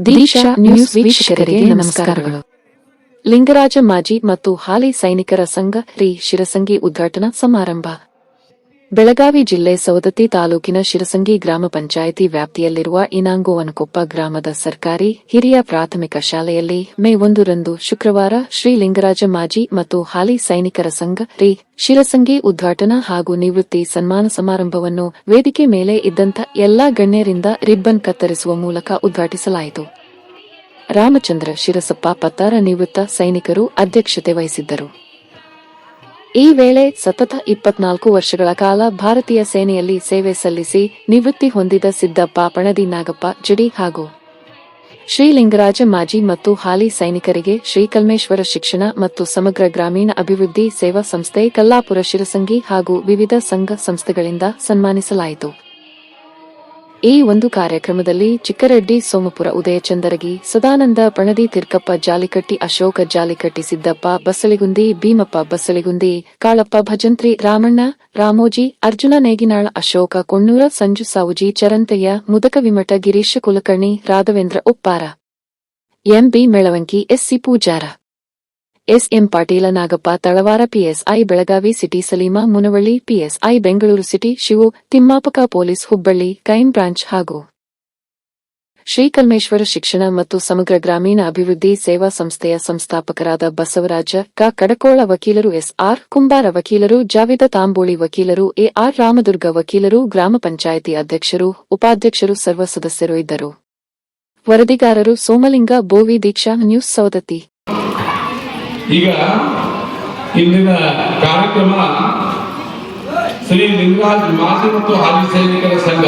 ದೀಕ್ಷಾ news ವೀಕ್ಷಕರಿಗೆ ನಮಸ್ಕಾರಗಳು. ಲಿಂಗರಾಜ ಮಾಜಿ ಮತ್ತು ಹಾಲಿ ಸೈನಿಕರ ಸಂಘ ರಿ ಶಿರಸಂಗಿ ಉದ್ಘಾಟನಾ ಸಮಾರಂಭ. ಬೆಳಗಾವಿ ಜಿಲ್ಲೆ ಸವದತ್ತಿ ತಾಲೂಕಿನ ಶಿರಸಂಗಿ ಗ್ರಾಮ ಪಂಚಾಯಿತಿ ವ್ಯಾಪ್ತಿಯಲ್ಲಿರುವ ಇನಾಂಗೋವನಕೊಪ್ಪ ಗ್ರಾಮದ ಸರ್ಕಾರಿ ಹಿರಿಯ ಪ್ರಾಥಮಿಕ ಶಾಲೆಯಲ್ಲಿ ಮೇ 1 ರಂದು ಶುಕ್ರವಾರ ಶ್ರೀ ಲಿಂಗರಾಜ ಮಾಜಿ ಮತ್ತು ಹಾಲಿ ಸೈನಿಕರ ಸಂಘ ರಿ ಶಿರಸಂಗಿ ಉದ್ಘಾಟನಾ ಹಾಗೂ ನಿವೃತ್ತಿ ಸನ್ಮಾನ ಸಮಾರಂಭವನ್ನು ವೇದಿಕೆ ಮೇಲೆ ಇದ್ದಂಥ ಎಲ್ಲಾ ಗಣ್ಯರಿಂದ ರಿಬ್ಬನ್ ಕತ್ತರಿಸುವ ಮೂಲಕ ಉದ್ಘಾಟಿಸಲಾಯಿತು. ರಾಮಚಂದ್ರ ಶಿರಸಪ್ಪ ಪತ್ತಾರ ನಿವೃತ್ತ ಸೈನಿಕರು ಅಧ್ಯಕ್ಷತೆ ವಹಿಸಿದ್ದರು. ಈ ವೇಳೆ ಸತತ 24 ವರ್ಷಗಳ ಕಾಲ ಭಾರತೀಯ ಸೇನೆಯಲ್ಲಿ ಸೇವೆ ಸಲ್ಲಿಸಿ ನಿವೃತ್ತಿ ಹೊಂದಿದ ಸಿದ್ದಪ್ಪ ಪಣದಿ ನಾಗಪ್ಪ ಜಡಿ ಹಾಗೂ ಶ್ರೀ ಲಿಂಗರಾಜ ಮಾಜಿ ಮತ್ತು ಹಾಲಿ ಸೈನಿಕರಿಗೆ ಶ್ರೀಕಲ್ಮೇಶ್ವರ ಶಿಕ್ಷಣ ಮತ್ತು ಸಮಗ್ರ ಗ್ರಾಮೀಣ ಅಭಿವೃದ್ಧಿ ಸೇವಾ ಸಂಸ್ಥೆ ಕಲ್ಲಾಪುರ ಶಿರಸಂಗಿ ಹಾಗೂ ವಿವಿಧ ಸಂಘ ಸಂಸ್ಥೆಗಳಿಂದ ಸನ್ಮಾನಿಸಲಾಯಿತು. ಈ ಒಂದು ಕಾರ್ಯಕ್ರಮದಲ್ಲಿ Chikkareddy Somapura Udaya Chandaragi Sadananda Panadi Tirkappa Jalikatti Ashoka Jalikatti Siddappa Basaligundi Bhimappa Basaligundi Kalappa Bhajantri Ramanna Ramoji Arjuna Neginal Ashoka Konnur Sanju Savuji Charantayya Mudaka Vimath Girisha Kulkarni Raghavendra Uppara MB Melavanki SC Pujara SM Patil Nagappa Talawar PSI Belagavi city Salima Munavalli PSI Bengaluru city Shivu Timmapaka police Hubballi crime branch ಹಾಗೂ ಶ್ರೀಕಲ್ಮೇಶ್ವರ ಶಿಕ್ಷಣ ಮತ್ತು ಸಮಗ್ರ ಗ್ರಾಮೀಣ ಅಭಿವೃದ್ಧಿ ಸೇವಾ ಸಂಸ್ಥೆಯ ಸಂಸ್ಥಾಪಕರಾದ ಬಸವರಾಜ ಕಡಕೋಳ ವಕೀಲರು ಎಸ್ಆರ್ ಕುಂಬಾರ ವಕೀಲರು ಜಾವೇದ ತಾಂಬೋಳಿ ವಕೀಲರು ಎಆರ್ ರಾಮದುರ್ಗ ವಕೀಲರು ಗ್ರಾಮ ಪಂಚಾಯಿತಿ ಅಧ್ಯಕ್ಷರು ಉಪಾಧ್ಯಕ್ಷರು ಸರ್ವ ಸದಸ್ಯರು ಇದ್ದರು. ವರದಿಗಾರರು ಸೋಮಲಿಂಗ ಬೋವಿ ದೀಕ್ಷಾ ನ್ಯೂಸ್ ಸವದತ್ತಿ. ಈಗ ಇಂದಿನ ಕಾರ್ಯಕ್ರಮ ಶ್ರೀ ಲಿಂಗರಾಜ್ ಮಾಜಿ ಮತ್ತು ಹಾಲಿ ಸೈನಿಕರ ಸಂಘ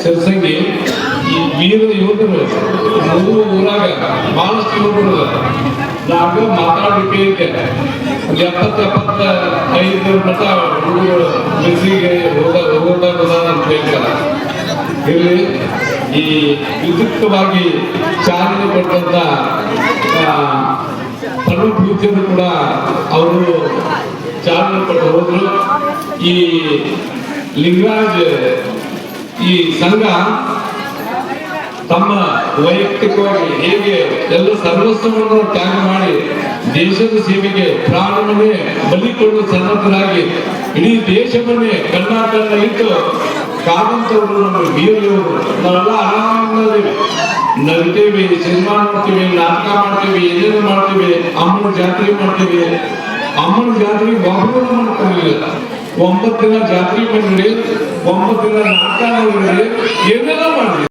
ಶಿರಸಂಗಿ ಈ ವೀರ ಯೋಧರು ಊರಾಗ ಬಹಳಷ್ಟು ಯೋಧರು ನಾಗ ಮಾತಾಡಲಿಕ್ಕೆ 70-75 ಮತ ಹುಡುಗರು ಬಿಸಿಗೆ ಹೋಗೋದಾಗ ಅಂತ ಹೇಳ್ತಾರೆ. ಇಲ್ಲಿ ಈ ವಿದ್ಯುಕ್ತವಾಗಿ ಚಾಲನೆ ಕೊಟ್ಟಂತ ಪೂಜ್ಯರು ಕೂಡ ಅವರು ಚಾಲನೆ ಕೊಟ್ಟು ಹೋದ್ರು. ಈ ಲಿಂಗರಾಜ್ ಈ ಸಂಘ ತಮ್ಮ ವೈಯಕ್ತಿಕವಾಗಿ ಹೇಗೆ ಎಲ್ಲ ಸರ್ವಸ್ವವನ್ನು ತ್ಯಾಗ ಮಾಡಿ ದೇಶದ ಸೇವೆಗೆ ಪ್ರಾಣವನ್ನೇ ಬಲಿಕೊಂಡು ಸನ್ನದ್ಧರಾಗಿ ಇಡೀ ದೇಶವನ್ನೇ ಕರ್ನಾಟಕ ಇಟ್ಟು ಕಾದಂತವರು ನಮ್ಮ ವೀರರು. ನಾವೆಲ್ಲ ಆರಾಮದಲ್ಲಿ ನಗ್ತೇವೆ, ಸಿನಿಮಾ ನೋಡ್ತೀವಿ, ನಾಟಕ ಮಾಡ್ತೀವಿ, ಏನೇನು ಮಾಡ್ತೀವಿ, ಅಮ್ಮನ ಜಾತ್ರೆ ಮಾಡ್ತೀವಿ. ಅಮ್ಮನ ಜಾತ್ರೆಗೆ ಒಬ್ಬರು ಮಾಡ್ಕೊಂಡಿಲ್ಲ. 9 ದಿನ ಜಾತ್ರೆ ಮಾಡಿ 9 ದಿನ ನಾಟಕ ನೋಡಿ ಏನೆಲ್ಲ ಮಾಡಿ